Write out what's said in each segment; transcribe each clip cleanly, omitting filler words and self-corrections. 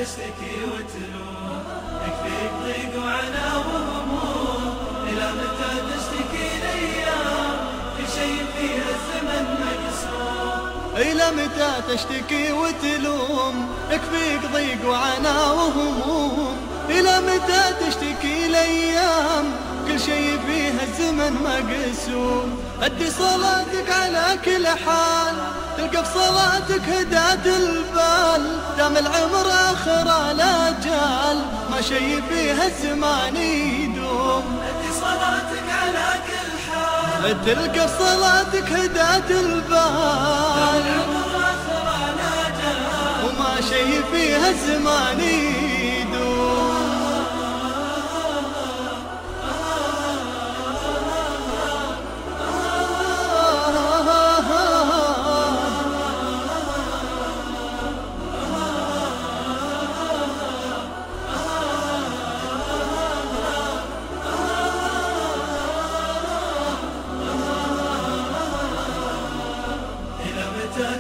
تشتكي وتلوم، يكفيك ضيق وعنا وهموم. إلى متى تشتكي الأيام، كل شيء فيها الزمن مقسوم. إلى متى تشتكي وتلوم، يكفيك ضيق وعنا وهموم. إلى متى تشتكي الأيام، كل شيء فيها الزمن مقسوم. أدي صلاتك على كل حال، تلقى في صلاتك هداة البال. دام العمر آخر الأجال، ما شيء فيها الزمان يدوم. أدي صلاتك على كل حال، تلقى في صلاتك هداة البال. دام العمر آخر الأجال، وما شيء فيها الزمان يدوم.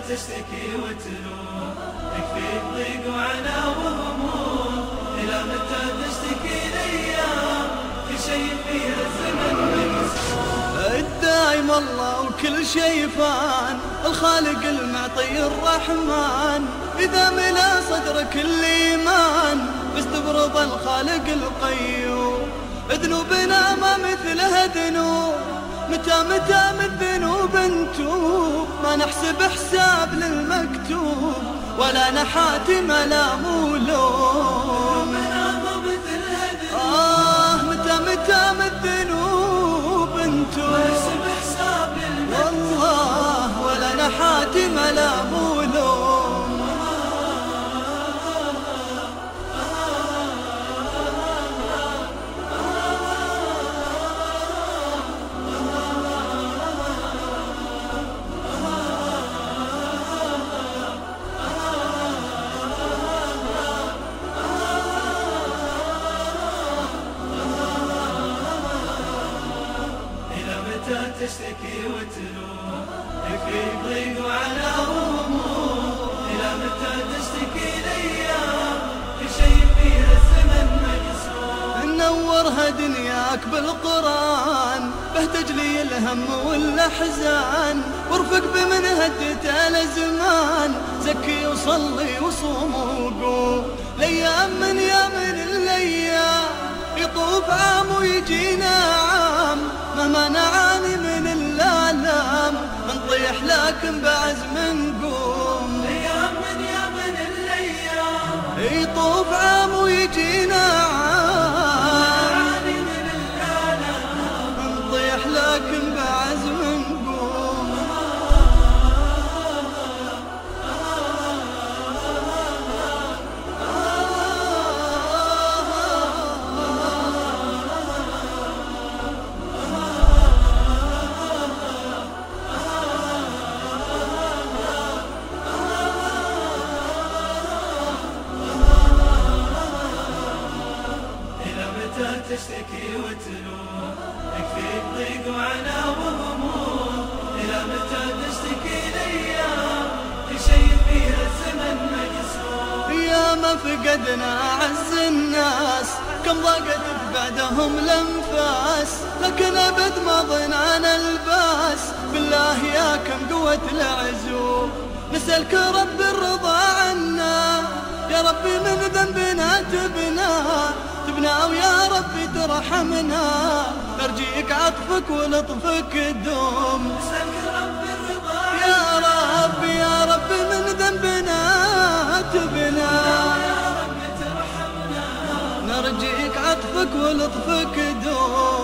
تشتكي وتلوم، يكفيك ضيق وعنا وهموم. إلى متى تشتكي الأيام، كل شيء فيها الزمن مقسوم. الدايم الله وكل شيء فان، الخالق المعطي الرحمن. إذا ملا صدرك الإيمان، باستبرض الخالق القيوم. ذنوبنا ما مثلها ذنوب، متى من ذنوب نتوب. ما نحسب حساب للمكتوب، ولا نحاتم لا مولوم. متى من ذنوب نتوب، ما نحسب حساب للمكتوب، والله ولا نحاتم لا مولوم. تشتكي وتلوم، يكفيك ضيق وعنا وهموم. إلى متى تشتكي الأيام، كل شيء فيها الزمن مقسوم. نورها دنياك بالقرآن، به تجلي الهم والأحزان. وارفق بمن هدت الأزمان، زكي وصلي وصوم وقوم. الأيام من الأيام، يطوف عام ويجينا عام. مهما نعاني من الآلام، نطيح لكن بعزم نقوم. الأيام من الأيام، يطوف عام ويجينا عام. نعاني من الآلام، نطيح لكن بعزم نقوم. تشتكي وتلوم، يكفيك ضيق وعنا وهموم. إلى متى تشتكي الأيام، كل شيء فيها الزمن مقسوم. يا ما فقدنا أعز الناس، كم ضاقت بعدهم الأنفاس. لكن أبد ما ضنعنا الباس، بالله يا كم قوة العزوم. نسألك رب الرضا عنا، يا ربي من ذنبنا تبنا. ويا ربي ترحمنا، نرجيك عطفك ولطفك دوم. نسألك رب الرضا يا ربي من ذنبنا تبنا. يا رب ترحمنا، نرجيك عطفك ولطفك دوم.